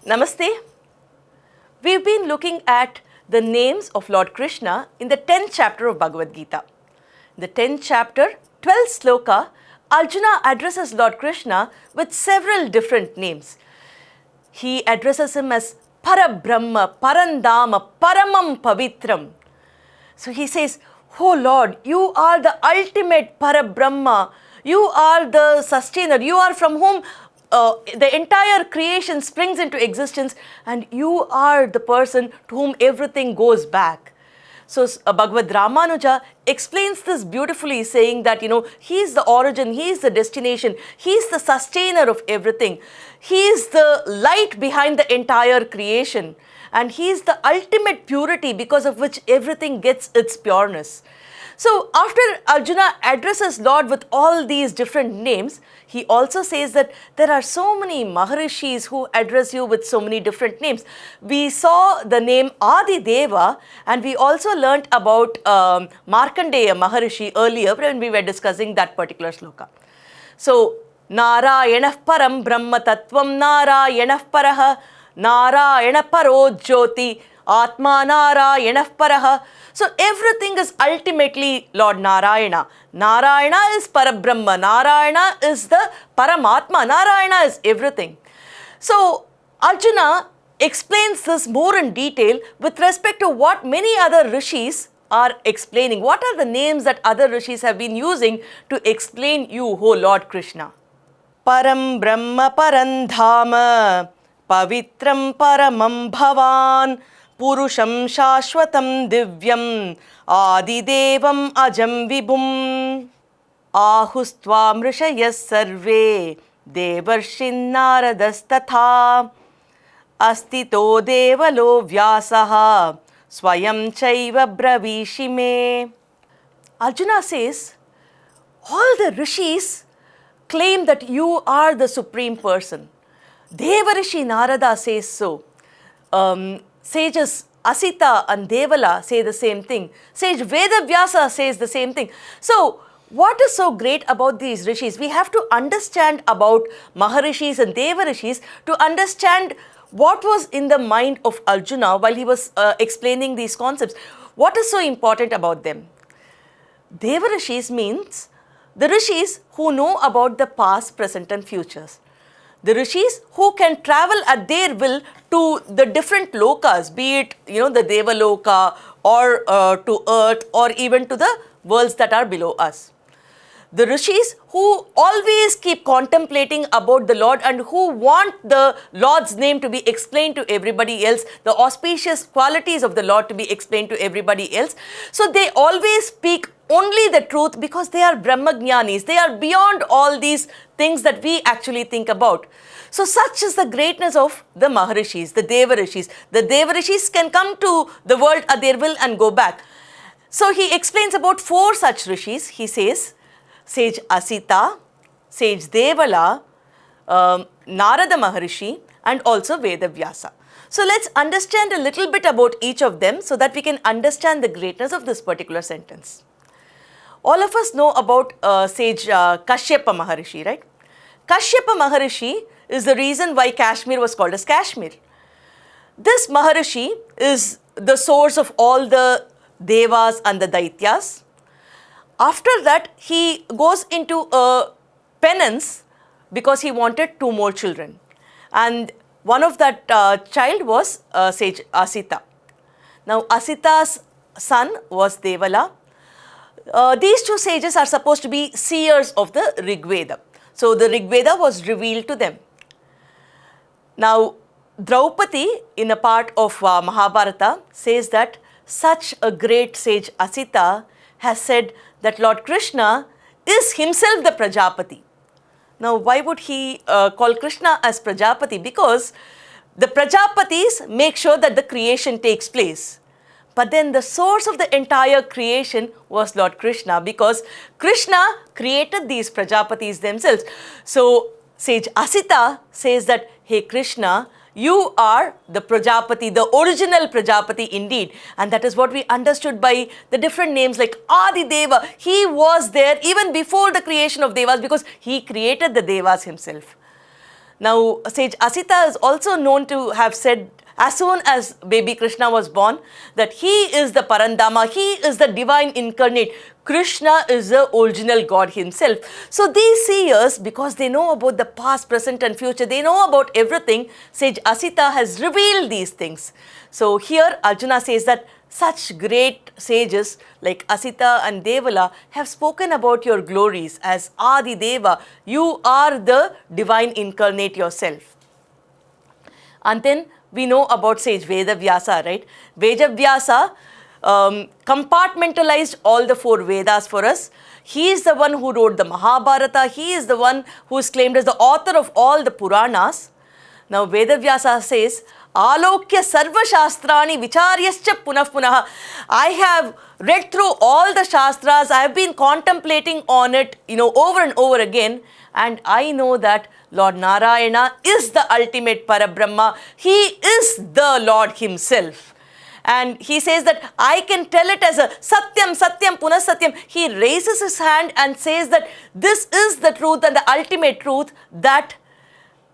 Namaste. We've been looking at the names of Lord Krishna in the 10th chapter of Bhagavad Gita. In the 10th chapter, 12th sloka, Arjuna addresses Lord Krishna with several different names. He addresses him as Parabrahma, Parandama, Paramam Pavitram. So he says, "Oh Lord, you are the ultimate Parabrahma. You are the sustainer. You are from whom the entire creation springs into existence, and you are the person to whom everything goes back." So Bhagavad Ramanuja explains this beautifully, saying that, he is the origin, he is the destination, he is the sustainer of everything. He is the light behind the entire creation, and he is the ultimate purity because of which everything gets its pureness. So after Arjuna addresses Lord with all these different names, he also says that there are so many Maharishis who address you with so many different names. We saw the name Adi Deva, and we also learnt about Markandeya Maharishi earlier when we were discussing that particular sloka. So, Narayanah Param Brahma Tattvam Narayanah Paraha Narayana Paro Jyoti Atma Narayanah Paraha. So everything is ultimately Lord Narayana. Narayana is Parabrahma. Narayana is the Paramatma. Narayana is everything. So Arjuna explains this more in detail with respect to what many other rishis are explaining. What are the names that other rishis have been using to explain you, O Lord Krishna? Param Brahma Parandhama Pavitram Paramam Bhavan Purusham Shashwatam Divyam Adidevam Ajam Vibhum Ahustvam Rishayas Sarve Devarshin Naradastatha Astito Devalo Vyasaha Swayam Chaiva Bravishime. Arjuna says, all the rishis claim that you are the supreme person. Devarishi Narada says so. Sages Asita and Devala say the same thing. Sage Vedavyasa says the same thing. So, what is so great about these rishis? We have to understand about Maharishis and Devarishis to understand what was in the mind of Arjuna while he was explaining these concepts. What is so important about them? Devarishis means the rishis who know about the past, present and futures. The rishis who can travel at their will to the different lokas, be it, the Devaloka or to earth or even to the worlds that are below us. The rishis who always keep contemplating about the Lord and who want the Lord's name to be explained to everybody else, the auspicious qualities of the Lord to be explained to everybody else. So they always speak only the truth because they are Brahmajnanis. They are beyond all these things that we actually think about. So such is the greatness of the Maharishis, the Devarishis. The Devarishis can come to the world at their will and go back. So he explains about 4 such rishis. He says, Sage Asita, Sage Devala, Narada Maharishi and also Vedavyasa. So let's understand a little bit about each of them so that we can understand the greatness of this particular sentence. All of us know about Sage Kashyapa Maharishi, right? Kashyapa Maharishi is the reason why Kashmir was called as Kashmir. This Maharishi is the source of all the Devas and the Daityas. After that, he goes into a penance because he wanted 2 more children. And one of that child was Sage Asita. Now, Asita's son was Devala. These 2 sages are supposed to be seers of the Rig Veda. So, the Rig Veda was revealed to them. Now, Draupadi in a part of Mahabharata says that such a great sage Asita has said that Lord Krishna is himself the Prajapati. Now, why would he call Krishna as Prajapati? Because the Prajapatis make sure that the creation takes place. But then the source of the entire creation was Lord Krishna, because Krishna created these Prajapatis themselves. So, sage Asita says that, hey Krishna, you are the Prajapati, the original Prajapati indeed. And that is what we understood by the different names like Adi Deva. He was there even before the creation of Devas because he created the Devas himself. Now, sage Asita is also known to have said, as soon as baby Krishna was born, that he is the Parandama, he is the divine incarnate. Krishna is the original God himself. So these seers, because they know about the past, present and future, they know about everything, sage Asita has revealed these things. So here Arjuna says that such great sages like Asita and Devala have spoken about your glories as Adi Deva. You are the divine incarnate yourself. And then we know about sage Vedavyasa, right? Vedavyasa compartmentalized all the 4 Vedas for us. He is the one who wrote the Mahabharata. He is the one who is claimed as the author of all the Puranas. Now Vedavyasa says, Alokya Sarva Shastrani Vicharyascha Punah Punah. I have read through all the Shastras. I have been contemplating on it, over and over again. And I know that Lord Narayana is the ultimate Parabrahma. He is the Lord himself. And he says that I can tell it as a Satyam, Satyam, Punah Satyam. He raises his hand and says that this is the truth and the ultimate truth, that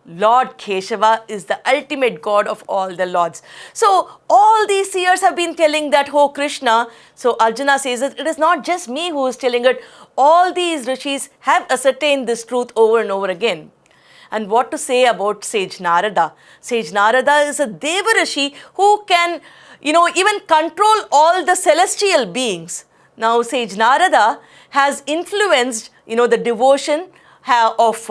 Lord Keshava is the ultimate God of all the lords. So all these seers have been telling that, oh Krishna. So Arjuna says that it is not just me who is telling it. All these rishis have ascertained this truth over and over again. And what to say about sage Narada? Sage Narada is a Deva Rishi who can, even control all the celestial beings. Now sage Narada has influenced, the devotion of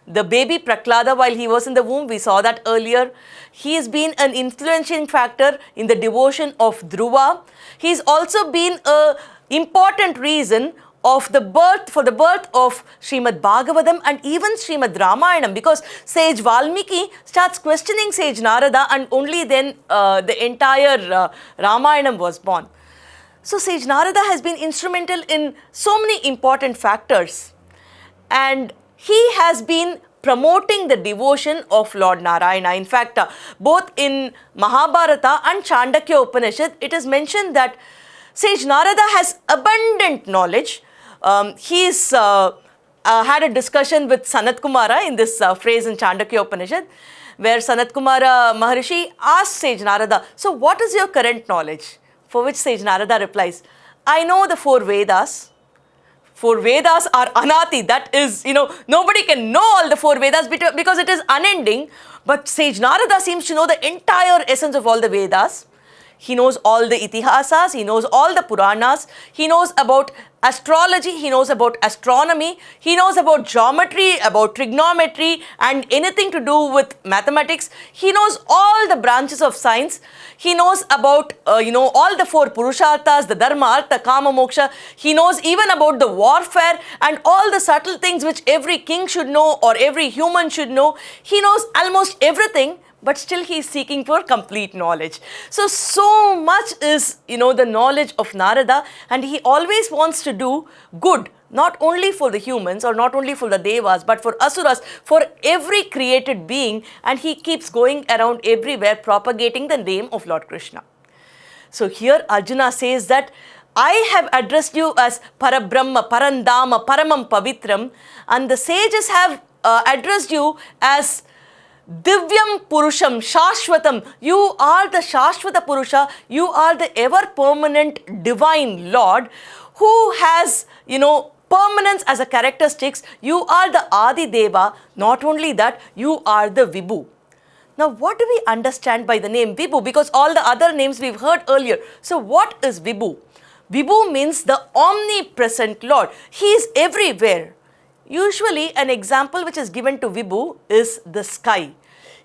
the baby Prahlada while he was in the womb. We saw that earlier. He has been an influencing factor in the devotion of Dhruva. He's also been an important reason for the birth of Srimad Bhagavatam and even Srimad Ramayanam, because sage Valmiki starts questioning sage Narada, and only then the entire Ramayanam was born. So sage Narada has been instrumental in so many important factors, and he has been promoting the devotion of Lord Narayana. In fact, both in Mahabharata and Chandakya Upanishad, it is mentioned that sage Narada has abundant knowledge. He's had a discussion with Sanat Kumara in this phrase in Chandakya Upanishad, where Sanat Kumara Maharishi asked sage Narada, so what is your current knowledge? For which sage Narada replies, I know the 4 Vedas. 4 Vedas are Anati. That is, nobody can know all the 4 Vedas because it is unending. But sage Narada seems to know the entire essence of all the Vedas. He knows all the Itihasas, he knows all the Puranas, he knows about astrology, he knows about astronomy, he knows about geometry, about trigonometry and anything to do with mathematics. He knows all the branches of science. He knows about, all the 4 Purusharthas, the Dharma, Artha, Kama, Moksha. He knows even about the warfare and all the subtle things which every king should know or every human should know. He knows almost everything, but still he is seeking for complete knowledge. So much is, the knowledge of Narada, and he always wants to do good, not only for the humans or not only for the Devas, but for Asuras, for every created being, and he keeps going around everywhere propagating the name of Lord Krishna. So here Arjuna says that I have addressed you as Parabrahma, Parandama, Paramam Pavitram, and the sages have addressed you as Divyam Purusham, Shashwatam. You are the Shashwata Purusha. You are the ever-permanent divine Lord who has, permanence as a characteristics. You are the Adi Deva. Not only that, you are the Vibho. Now, what do we understand by the name Vibho? Because all the other names we've heard earlier. So, what is Vibho? Vibho means the omnipresent Lord. He is everywhere. Usually, an example which is given to Vibho is the sky.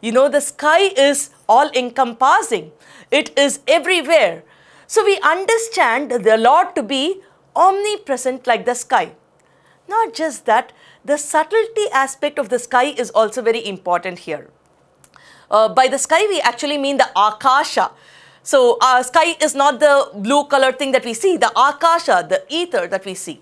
The sky is all-encompassing. It is everywhere. So, we understand the Lord to be omnipresent like the sky. Not just that, the subtlety aspect of the sky is also very important here. By the sky, we actually mean the Akasha. So, sky is not the blue colored thing that we see, the Akasha, the ether that we see.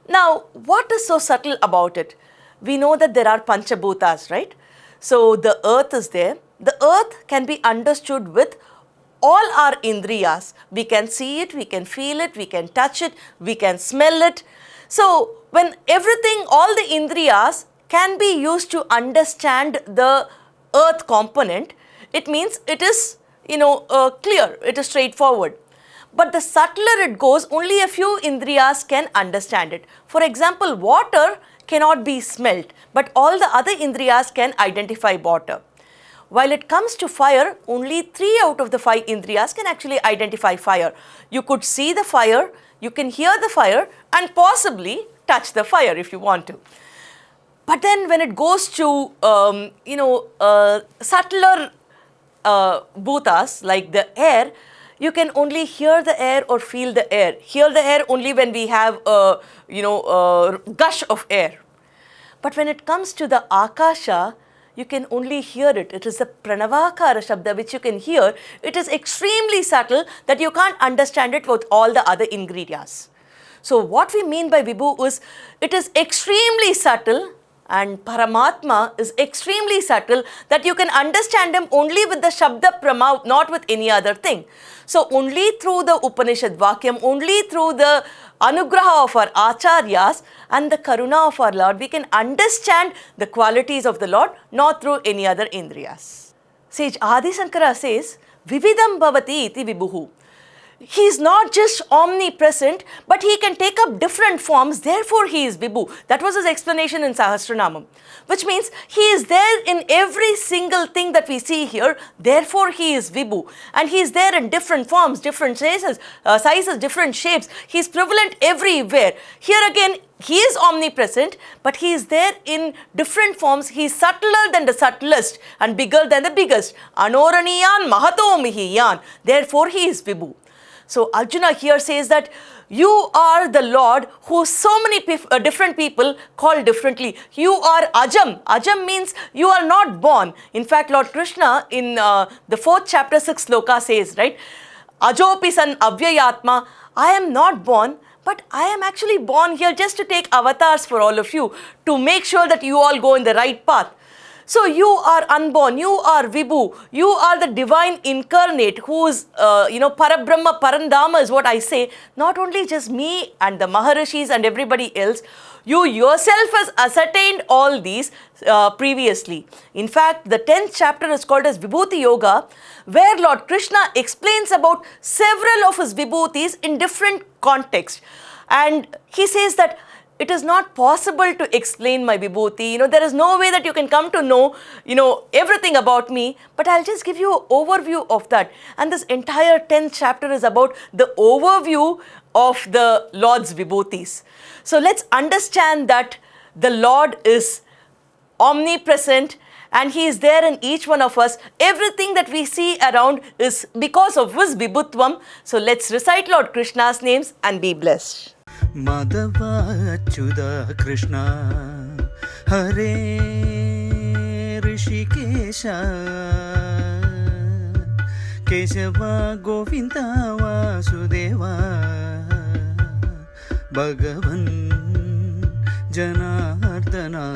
Now, what is so subtle about it? We know that there are Panchabhutas, right? So, the earth is there. The earth can be understood with all our indriyas. We can see it, we can feel it, we can touch it, we can smell it. So, when everything, all the indriyas can be used to understand the earth component, it means it is, clear, it is straightforward. But the subtler it goes, only a few indriyas can understand it. For example, water cannot be smelt, but all the other indriyas can identify water. While it comes to fire, only 3 out of the 5 indriyas can actually identify fire. You could see the fire, you can hear the fire, and possibly touch the fire if you want to. But then when it goes to, subtler bhutas like the air, you can only hear the air or feel the air. Hear the air only when we have a, gush of air. But when it comes to the akasha, you can only hear it. It is the pranavakara shabda which you can hear. It is extremely subtle that you can't understand it with all the other ingredients. So what we mean by Vibho is, it is extremely subtle, and Paramatma is extremely subtle that you can understand him only with the Shabda Prama, not with any other thing. So only through the Upanishad Vakyam, only through the Anugraha of our Acharyas and the Karuna of our Lord, we can understand the qualities of the Lord, not through any other Indriyas. Sage Adi Shankara says, Vividam Bhavati iti Vibhuhu. He is not just omnipresent, but he can take up different forms, therefore he is Vibhu. That was his explanation in Sahasranamam, which means he is there in every single thing that we see here, therefore he is Vibhu. And he is there in different forms, different sizes, different shapes. He is prevalent everywhere. Here again, he is omnipresent, but he is there in different forms. He is subtler than the subtlest and bigger than the biggest. Anoraniyan mahato mihiyan. Therefore he is Vibhu. So Arjuna here says that you are the Lord who so many different people call differently. You are Ajam. Ajam means you are not born. In fact, Lord Krishna in the 4th chapter 6th sloka says, right, Ajopi san avyayatma, I am not born, but I am actually born here just to take avatars for all of you, to make sure that you all go in the right path. So you are unborn, you are Vibhu, you are the divine incarnate who is, Parabrahma, Parandama is what I say. Not only just me and the Maharishis and everybody else, you yourself has ascertained all these previously. In fact, the 10th chapter is called as Vibhuti Yoga, where Lord Krishna explains about several of his Vibhutis in different contexts. And he says that it is not possible to explain my Vibhuti. There is no way that you can come to know, everything about me. But I'll just give you an overview of that. And this entire 10th chapter is about the overview of the Lord's Vibhutis. So let's understand that the Lord is omnipresent and he is there in each one of us. Everything that we see around is because of his Vibhutvam. So let's recite Lord Krishna's names and be blessed. Madhava Achyuta Krishna Hare Rishikesha Kesava Govinda Vasudeva Bhagavan Janardana